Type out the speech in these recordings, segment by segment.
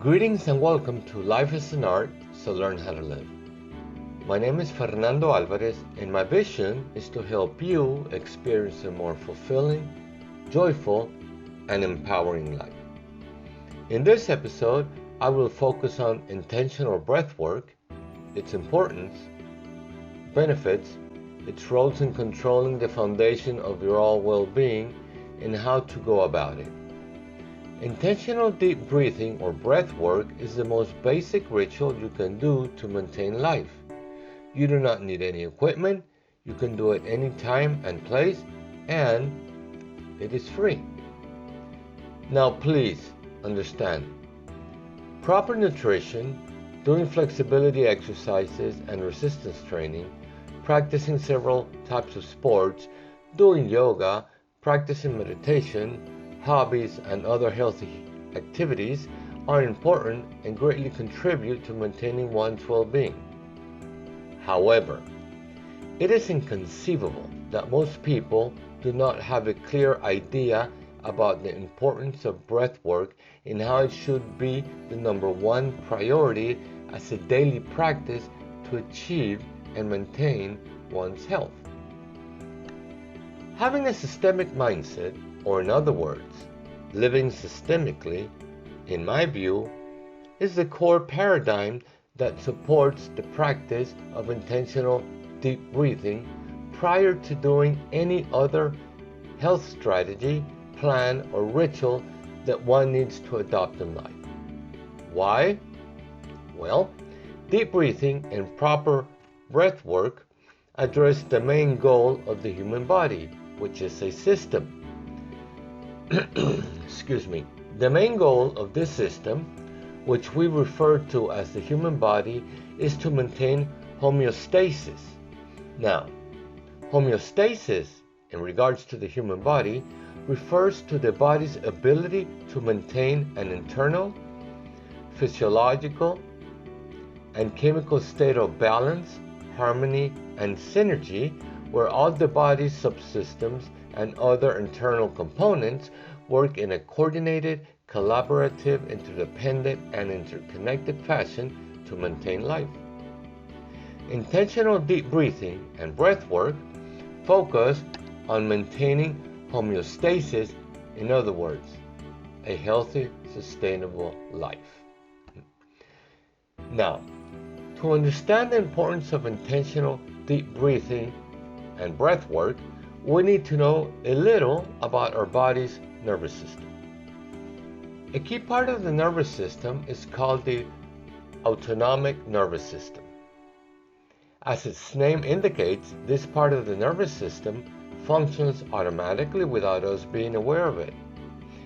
Greetings and welcome to Life is an Art, so learn how to live. My name is Fernando Alvarez, and my vision is to help you experience a more fulfilling, joyful, and empowering life. In this episode, I will focus on intentional breath work, its importance, benefits, its roles in controlling the foundation of your all well-being, and how to go about it. Intentional deep breathing or breath work is the most basic ritual you can do to maintain life. You do not need any equipment, you can do it any time and place, and it is free. Now please understand, proper nutrition, doing flexibility exercises and resistance training, practicing several types of sports, doing yoga, practicing meditation, hobbies, and other healthy activities are important and greatly contribute to maintaining one's well-being. However, it is inconceivable that most people do not have a clear idea about the importance of breath work and how it should be the number one priority as a daily practice to achieve and maintain one's health. Having a systemic mindset, or in other words, living systemically, in my view, is the core paradigm that supports the practice of intentional deep breathing prior to doing any other health strategy, plan, or ritual that one needs to adopt in life. Why? Well, deep breathing and proper breath work address the main goal of the human body, which is a system. The main goal of this system, which we refer to as the human body, is to maintain homeostasis. Now, homeostasis, in regards to the human body, refers to the body's ability to maintain an internal, physiological, and chemical state of balance, harmony, and synergy, where all the body's subsystems and other internal components work in a coordinated, collaborative, interdependent, and interconnected fashion to maintain life. Intentional deep breathing and breath work focus on maintaining homeostasis, in other words, a healthy, sustainable life. Now, to understand the importance of intentional deep breathing and breath work, we need to know a little about our body's nervous system. A key part of the nervous system is called the autonomic nervous system. As its name indicates, this part of the nervous system functions automatically without us being aware of it.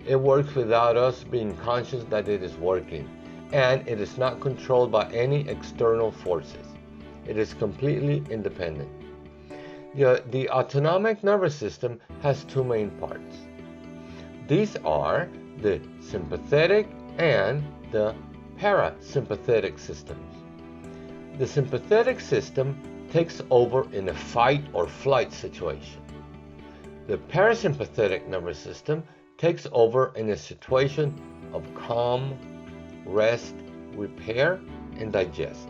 It works without us being conscious that it is working, and it is not controlled by any external forces. It is completely independent. The autonomic nervous system has two main parts. These are the sympathetic and the parasympathetic systems. The sympathetic system takes over in a fight or flight situation. The parasympathetic nervous system takes over in a situation of calm, rest, repair, and digest.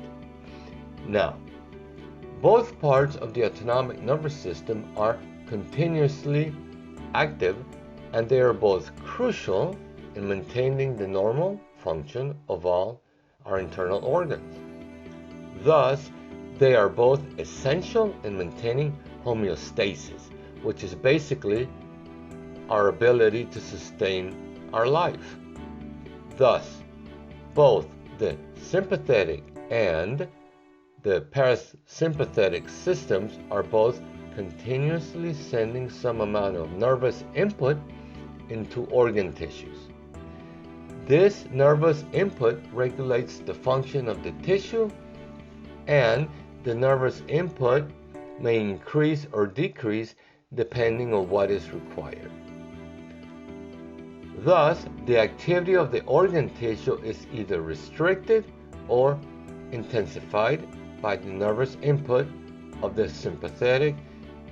Now, both parts of the autonomic nervous system are continuously active, and they are both crucial in maintaining the normal function of all our internal organs. Thus, they are both essential in maintaining homeostasis, which is basically our ability to sustain our life. Thus, both the sympathetic and the parasympathetic systems are both continuously sending some amount of nervous input into organ tissues. This nervous input regulates the function of the tissue, and the nervous input may increase or decrease depending on what is required. Thus, the activity of the organ tissue is either restricted or intensified by the nervous input of the sympathetic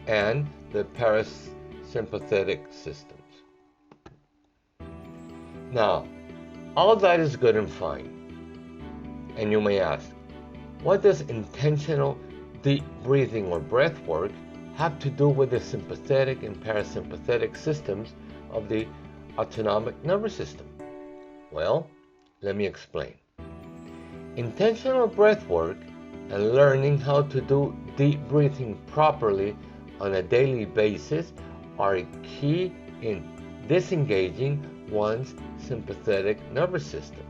and the parasympathetic systems. Now, All that is good and fine. And you may ask, what does intentional deep breathing or breath work have to do with the sympathetic and parasympathetic systems of the autonomic nervous system? Well, let me explain. Intentional breath work and learning how to do deep breathing properly on a daily basis are key in disengaging one's sympathetic nervous system,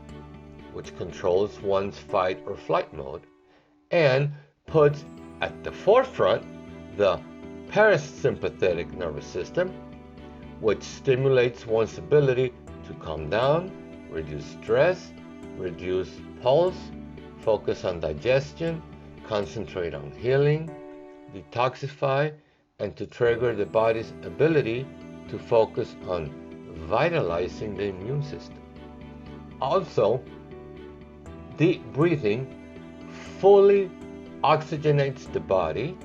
which controls one's fight or flight mode, and puts at the forefront the parasympathetic nervous system, which stimulates one's ability to calm down, reduce stress, reduce pulse, focus on digestion, concentrate on healing, detoxify, and to trigger the body's ability to focus on vitalizing the immune system. Also, deep breathing fully oxygenates the body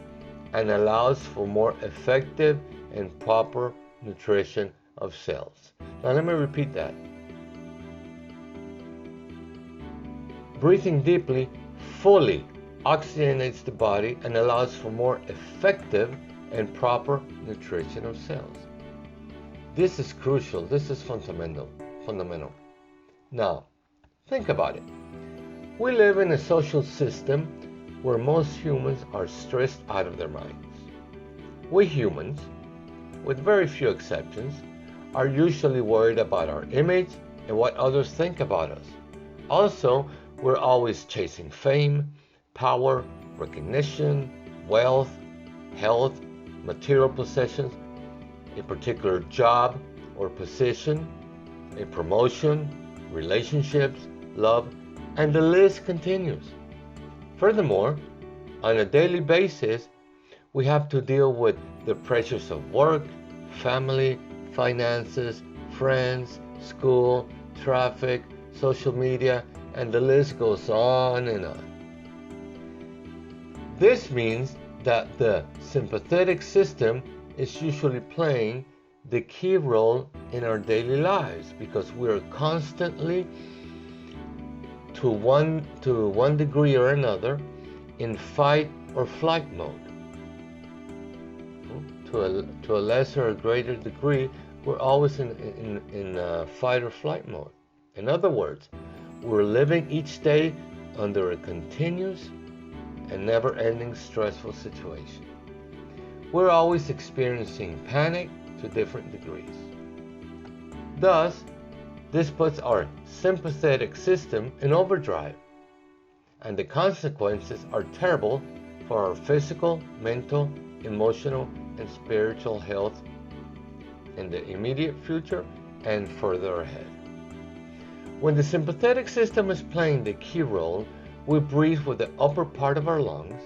and allows for more effective and proper nutrition of cells. Now let me repeat that. Breathing deeply fully oxygenates the body and allows for more effective and proper nutrition of cells. This is crucial. This is fundamental. Now, think about it. We live in a social system where most humans are stressed out of their minds. We humans, with very few exceptions, are usually worried about our image and what others think about us. Also, we're always chasing fame, power, recognition, wealth, health, material possessions, a particular job or position, a promotion, relationships, love, and the list continues. Furthermore, on a daily basis, we have to deal with the pressures of work, family, finances, friends, school, traffic, social media, and the list goes on and on. This means that the sympathetic system is usually playing the key role in our daily lives because we are constantly, to one degree or another, in fight or flight mode. To a lesser or greater degree, we're always in fight or flight mode. In other words, we're living each day under a continuous and never-ending stressful situation. We're always experiencing panic to different degrees. Thus, this puts our sympathetic system in overdrive, and the consequences are terrible for our physical, mental, emotional, and spiritual health in the immediate future and further ahead. When the sympathetic system is playing the key role, we breathe with the upper part of our lungs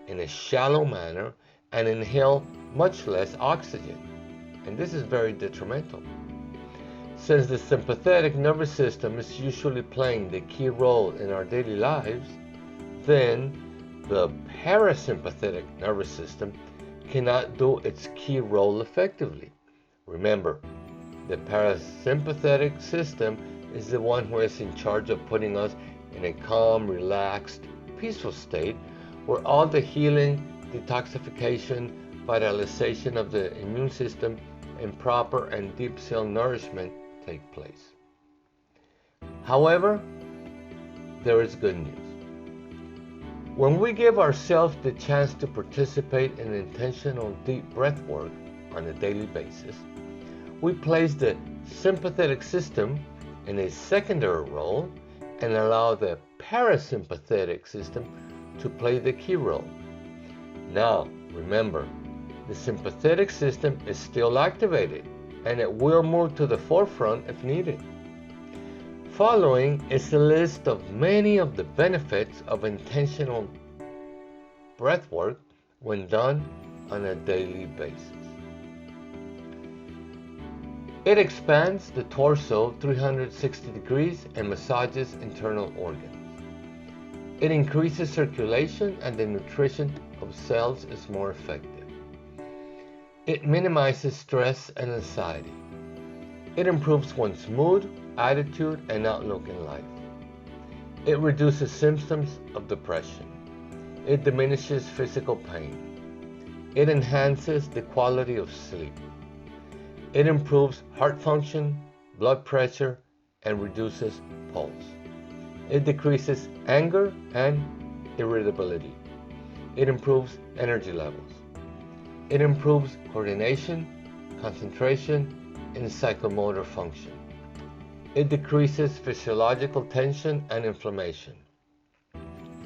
in a shallow manner and inhale much less oxygen, and this is very detrimental. Since the sympathetic nervous system is usually playing the key role in our daily lives, then the parasympathetic nervous system cannot do its key role effectively. Remember, the parasympathetic system is the one who is in charge of putting us in a calm, relaxed, peaceful state where all the healing, detoxification, vitalization of the immune system, and proper and deep cell nourishment take place. However, there is good news. When we give ourselves the chance to participate in intentional deep breath work on a daily basis, we place the sympathetic system in a secondary role and allow the parasympathetic system to play the key role. Now, remember, the sympathetic system is still activated and it will move to the forefront if needed. Following is a list of many of the benefits of intentional breath work when done on a daily basis. It expands the torso 360 degrees and massages internal organs. It increases circulation and the nutrition of cells is more effective. It minimizes stress and anxiety. It improves one's mood, attitude, and outlook in life. It reduces symptoms of depression. It diminishes physical pain. It enhances the quality of sleep. It improves heart function, blood pressure, and reduces pulse. It decreases anger and irritability. It improves energy levels. It improves coordination, concentration, and psychomotor function. It decreases physiological tension and inflammation.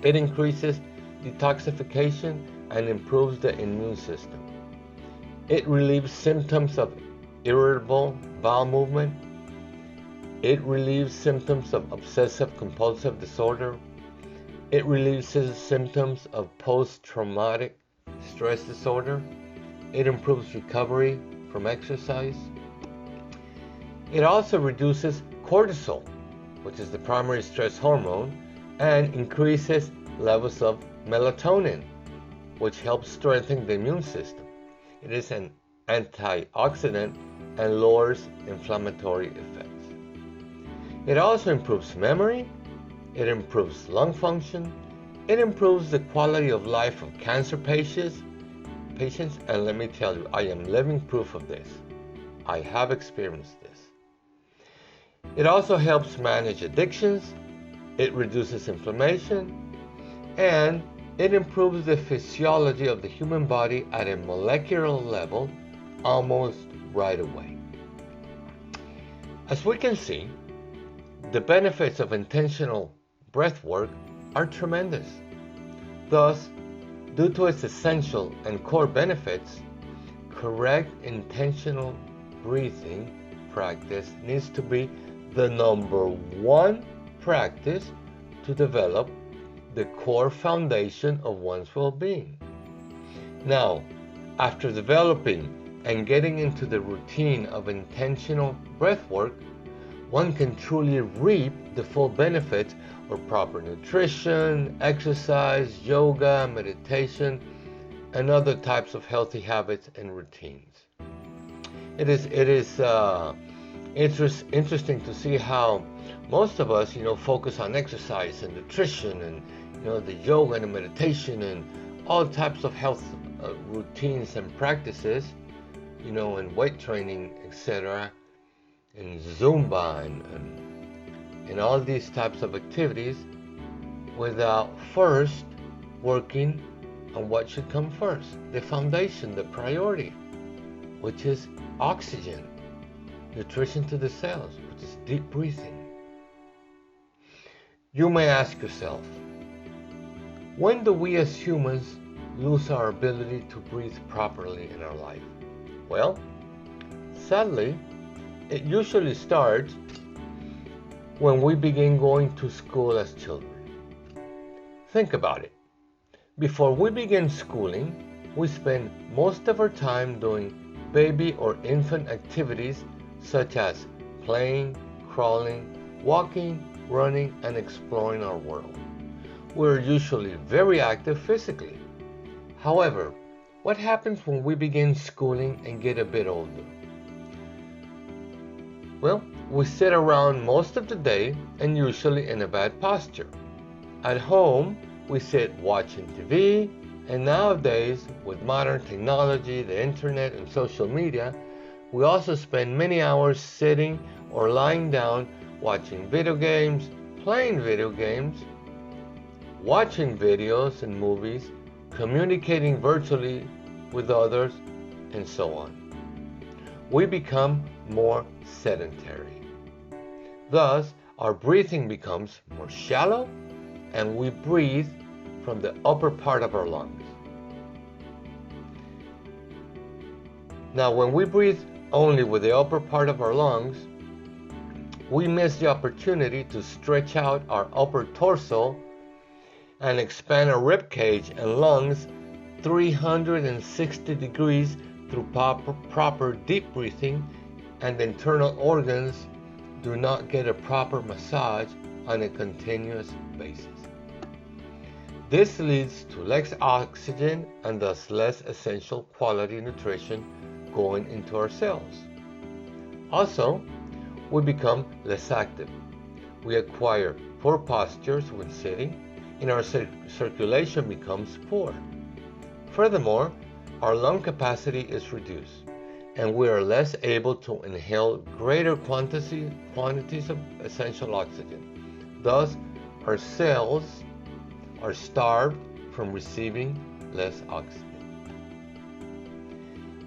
It increases detoxification and improves the immune system. It relieves symptoms of irritable bowel movement. It relieves symptoms of obsessive compulsive disorder. It relieves symptoms of post-traumatic stress disorder. It improves recovery from exercise. It also reduces cortisol, which is the primary stress hormone, and increases levels of melatonin, which helps strengthen the immune system. It is an antioxidant and lowers inflammatory effects. It also improves memory. It improves lung function. It improves the quality of life of cancer patients, and let me tell you, I am living proof of this. I have experienced this. It also helps manage addictions. It reduces inflammation, and it improves the physiology of the human body at a molecular level almost right away. As we can see, the benefits of intentional breath work are tremendous. Thus, due to its essential and core benefits, correct intentional breathing practice needs to be the number one practice to develop the core foundation of one's well-being. Now, after developing and getting into the routine of intentional breath work, one can truly reap the full benefits of proper nutrition, exercise, yoga, meditation, and other types of healthy habits and routines. It is interesting to see how most of us, focus on exercise and nutrition and, the yoga and the meditation and all types of health routines and practices, and weight training, etc., and Zumba and all these types of activities without first working on what should come first, the foundation, the priority, which is oxygen, nutrition to the cells, which is deep breathing. You may ask yourself, when do we as humans lose our ability to breathe properly in our life? Well, sadly, it usually starts when we begin going to school as children. Think about it. Before we begin schooling, we spend most of our time doing baby or infant activities such as playing, crawling, walking, running, and exploring our world. We're usually very active physically. However, what happens when we begin schooling and get a bit older? Well, we sit around most of the day and usually in a bad posture. At home, we sit watching TV, and nowadays, with modern technology, the internet, and social media, we also spend many hours sitting or lying down watching video games, playing video games, watching videos and movies, communicating virtually with others, and so on. We become more sedentary. Thus, our breathing becomes more shallow, and we breathe from the upper part of our lungs. Now, when we breathe only with the upper part of our lungs, we miss the opportunity to stretch out our upper torso and expand our rib cage and lungs 360 degrees through proper deep breathing, and the internal organs do not get a proper massage on a continuous basis. This leads to less oxygen and thus less essential quality nutrition going into our cells. Also, we become less active. We acquire poor postures when sitting, and our circulation becomes poor. Furthermore, our lung capacity is reduced, and we are less able to inhale greater quantities of essential oxygen. Thus, our cells are starved from receiving less oxygen.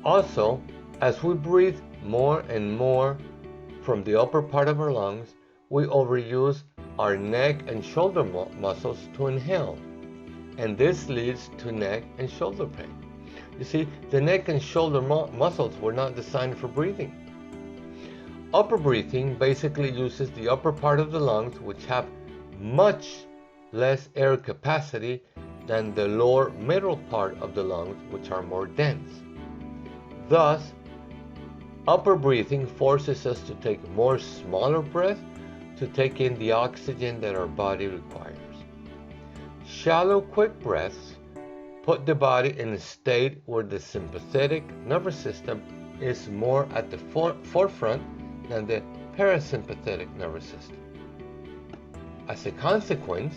Also, as we breathe more and more from the upper part of our lungs, we overuse our neck and shoulder muscles to inhale, and this leads to neck and shoulder pain. You see, the neck and shoulder muscles were not designed for breathing. Upper breathing basically uses the upper part of the lungs, which have much less air capacity than the lower middle part of the lungs, which are more dense. Thus, upper breathing forces us to take more smaller breaths to take in the oxygen that our body requires. Shallow, quick breaths put the body in a state where the sympathetic nervous system is more at the forefront than the parasympathetic nervous system. As a consequence,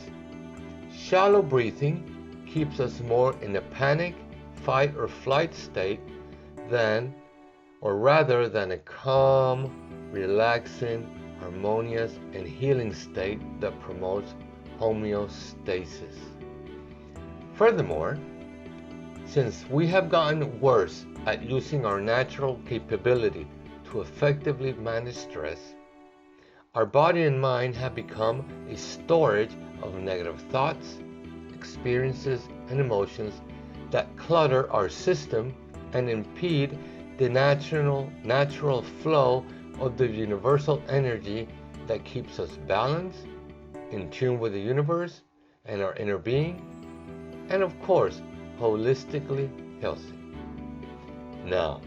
shallow breathing keeps us more in a panic, fight, or flight state rather than a calm, relaxing, harmonious, and healing state that promotes homeostasis. Furthermore, since we have gotten worse at using our natural capability to effectively manage stress, our body and mind have become a storage of negative thoughts, experiences, and emotions that clutter our system and impede the natural flow of the universal energy that keeps us balanced, in tune with the universe and our inner being, and of course, holistically healthy. Now,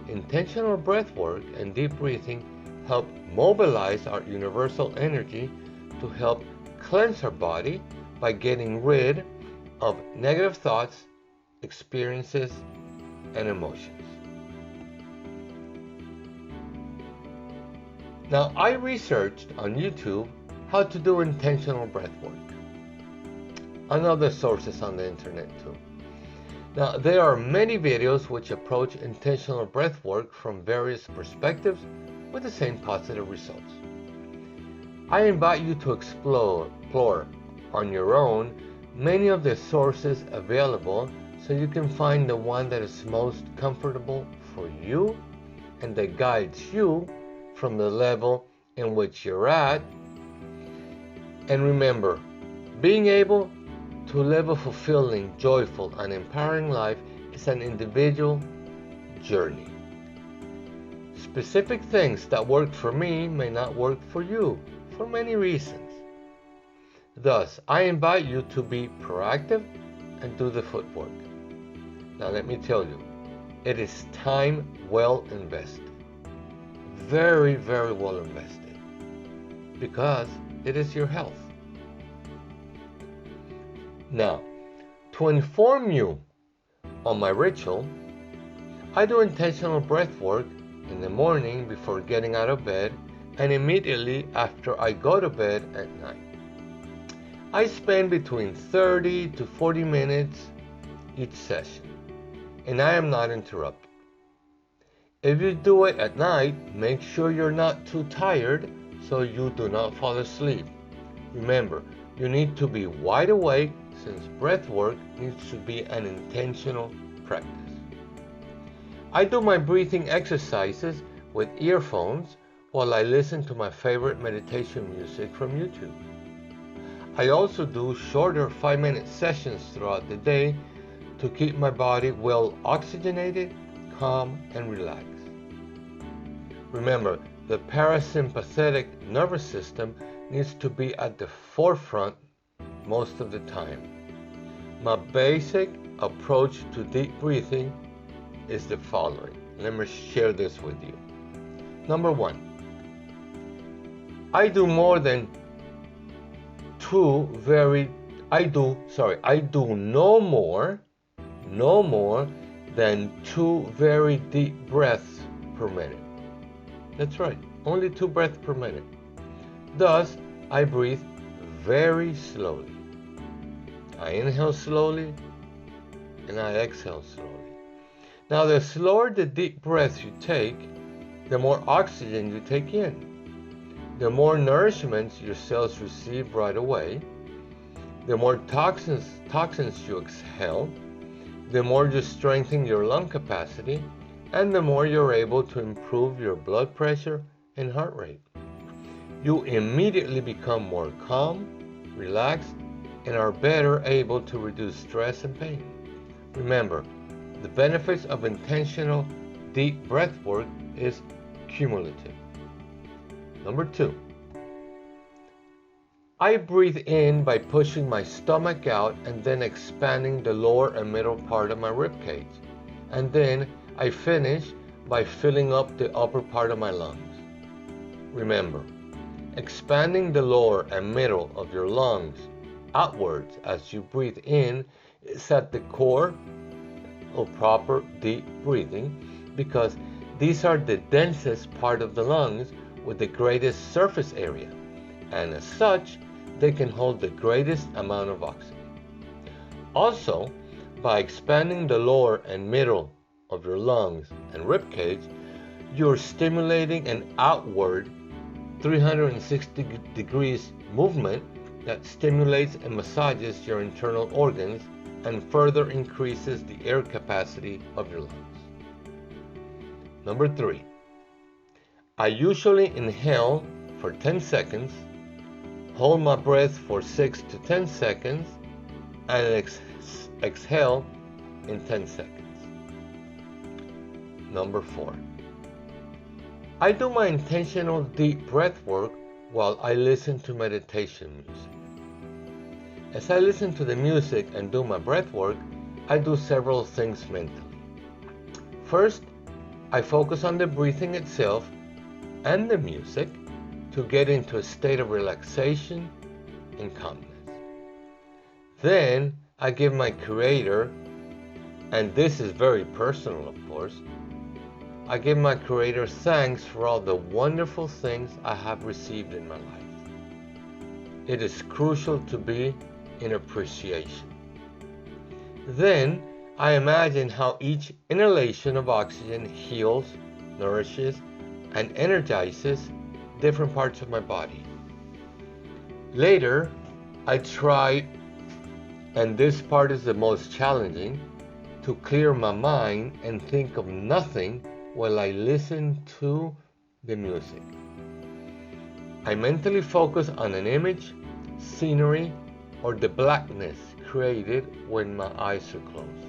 intentional breath work and deep breathing help mobilize our universal energy to help cleanse our body by getting rid of negative thoughts, experiences, and emotions. Now, I researched on YouTube how to do intentional breath work, and other sources on the internet too. Now, there are many videos which approach intentional breath work from various perspectives with the same positive results. I invite you to explore on your own many of the sources available so you can find the one that is most comfortable for you and that guides you from the level in which you're at. And remember, being able to live a fulfilling, joyful, and empowering life is an individual journey. Specific things that worked for me may not work for you for many reasons. Thus, I invite you to be proactive and do the footwork. Now let me tell you, it is time well invested. Very, very well invested. Because it is your health. Now, to inform you on my ritual, I do intentional breath work in the morning before getting out of bed and immediately after I go to bed at night. I spend between 30 to 40 minutes each session, and I am not interrupted. If you do it at night, make sure you're not too tired so you do not fall asleep. Remember, you need to be wide awake since breath work needs to be an intentional practice. I do my breathing exercises with earphones while I listen to my favorite meditation music from YouTube. I also do shorter 5-minute sessions throughout the day to keep my body well oxygenated, calm, and relaxed. Remember, the parasympathetic nervous system needs to be at the forefront most of the time. My basic approach to deep breathing is the following. Let me share this with you. Number 1, I do no more than 2 very deep breaths per minute. That's right, only 2 breaths per minute. Thus, I breathe very slowly. I inhale slowly and I exhale slowly. Now, the slower the deep breaths you take, the more oxygen you take in. The more nourishment your cells receive right away, the more toxins you exhale, the more you strengthen your lung capacity, and the more you're able to improve your blood pressure and heart rate. You immediately become more calm, relaxed, and are better able to reduce stress and pain. Remember, the benefits of intentional deep breath work is cumulative. Number 2, I breathe in by pushing my stomach out and then expanding the lower and middle part of my rib cage. And then I finish by filling up the upper part of my lungs. Remember, expanding the lower and middle of your lungs outwards as you breathe in is at the core of proper deep breathing, because these are the densest part of the lungs with the greatest surface area, and as such, they can hold the greatest amount of oxygen. Also, by expanding the lower and middle of your lungs and rib cage, you're stimulating an outward 360 degrees movement that stimulates and massages your internal organs and further increases the air capacity of your lungs. Number 3, I usually inhale for 10 seconds, hold my breath for 6 to 10 seconds, and exhale in 10 seconds. Number 4, I do my intentional deep breath work while I listen to meditation music. As I listen to the music and do my breath work, I do several things mentally. First, I focus on the breathing itself and the music to get into a state of relaxation and calmness. Then I give my Creator, and this is very personal of course, I give my Creator thanks for all the wonderful things I have received in my life. It is crucial to be in appreciation. Then I imagine how each inhalation of oxygen heals, nourishes, and energizes different parts of my body. Later, I try, and this part is the most challenging, to clear my mind and think of nothing while I listen to the music. I mentally focus on an image, scenery, or the blackness created when my eyes are closed.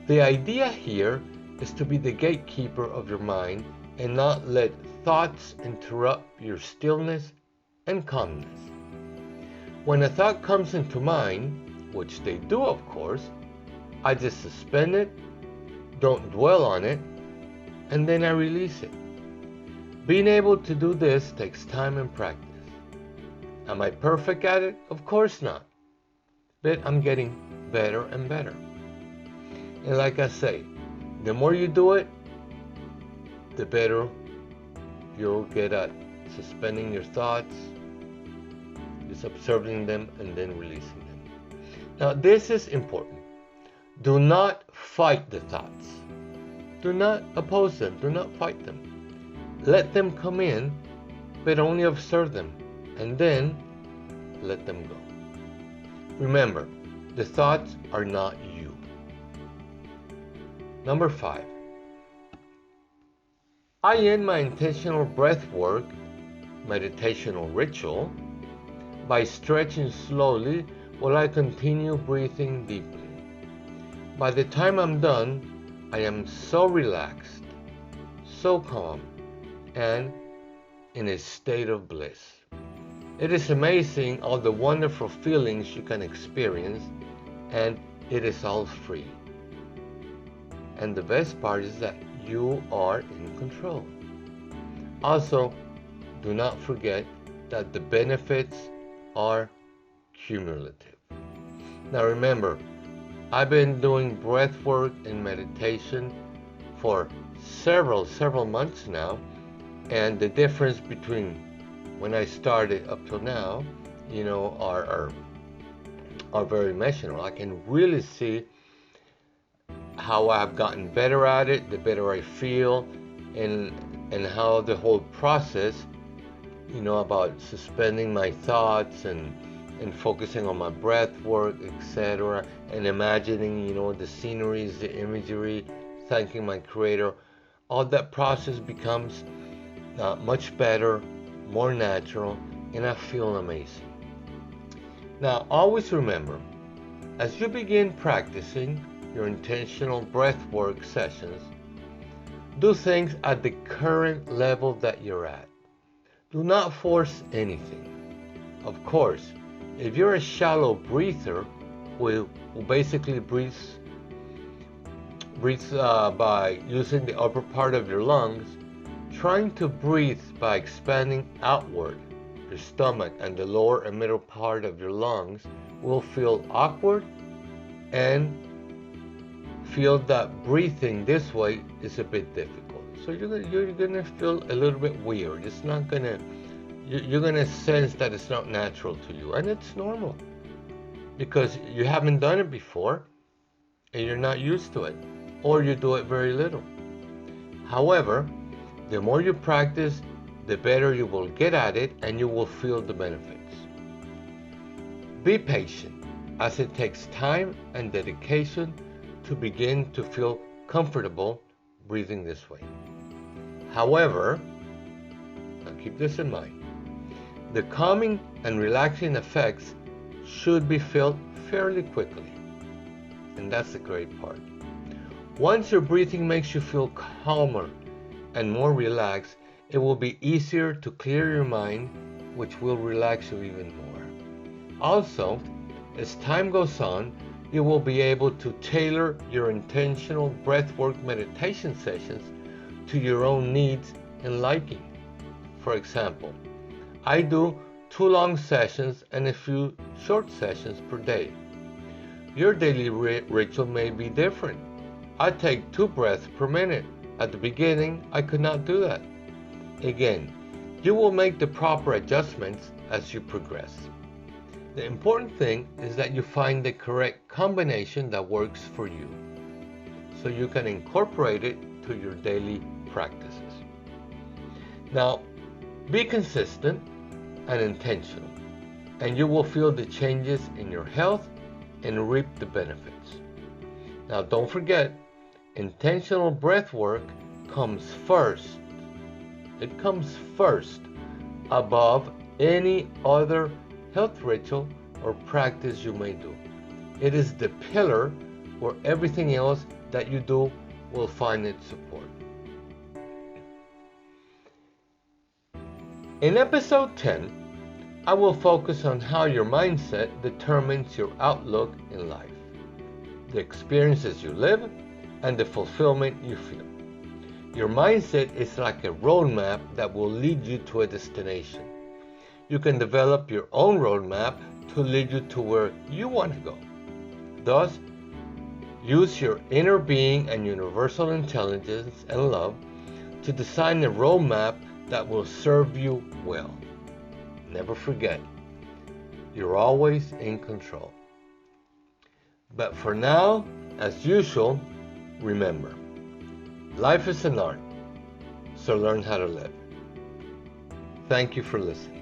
The idea here is to be the gatekeeper of your mind and not let thoughts interrupt your stillness and calmness. When a thought comes into mind, which they do of course, I just suspend it, don't dwell on it, and then I release it. Being able to do this takes time and practice. Am I perfect at it? Of course not. But I'm getting better and better. And like I say, the more you do it, the better you'll get at suspending your thoughts, just observing them and then releasing them. Now this is important. Do not fight the thoughts. Do not oppose them. Do not fight them. Let them come in, but only observe them, and then let them go. Remember, the thoughts are not you. Number 5, I end my intentional breath work, meditational ritual, by stretching slowly while I continue breathing deeply. By the time I'm done, I am so relaxed, so calm, and in a state of bliss. It is amazing all the wonderful feelings you can experience, and it is all free. And the best part is that you are in control. Also, do not forget that the benefits are cumulative. Now remember, I've been doing breath work and meditation for several months now, And the difference between when I started up till now, are very measurable. I can really see how I've gotten better at it, the better I feel, and how the whole process, about suspending my thoughts and focusing on my breath work, etc., and imagining, the sceneries, the imagery, thanking my creator, all that process becomes much better, more natural, and I feel amazing. Now, always remember, as you begin practicing your intentional breath work sessions, do things at the current level that you're at. Do not force anything. Of course, if you're a shallow breather who basically breathes by using the upper part of your lungs, trying to breathe by expanding outward your stomach and the lower and middle part of your lungs will feel awkward and feel that breathing this way is a bit difficult. So you're gonna feel a little bit weird. It's not gonna, you're gonna sense that it's not natural to you, and it's normal because you haven't done it before and you're not used to it, or you do it very little. However, the more you practice, the better you will get at it and you will feel the benefits. Be patient, as it takes time and dedication to begin to feel comfortable breathing this way. However, now keep this in mind, the calming and relaxing effects should be felt fairly quickly, and that's the great part. Once your breathing makes you feel calmer and more relaxed, it will be easier to clear your mind, which will relax you even more. Also, as time goes on, you will be able to tailor your intentional breathwork meditation sessions to your own needs and liking. For example, I do 2 long sessions and a few short sessions per day. Your daily ritual may be different. I take 2 breaths per minute. At the beginning, I could not do that. Again, you will make the proper adjustments as you progress. The important thing is that you find the correct combination that works for you, so you can incorporate it to your daily practices. Now, be consistent and intentional, and you will feel the changes in your health and reap the benefits. Now, don't forget, intentional breath work comes first. It comes first above any other health ritual or practice you may do. It is the pillar where everything else that you do will find its support. In episode 10, I will focus on how your mindset determines your outlook in life, the experiences you live, and the fulfillment you feel. Your mindset is like a roadmap that will lead you to a destination. You can develop your own roadmap to lead you to where you want to go. Thus, use your inner being and universal intelligence and love to design a roadmap that will serve you well. Never forget, you're always in control. But for now, as usual, remember, life is an art, so learn how to live. Thank you for listening.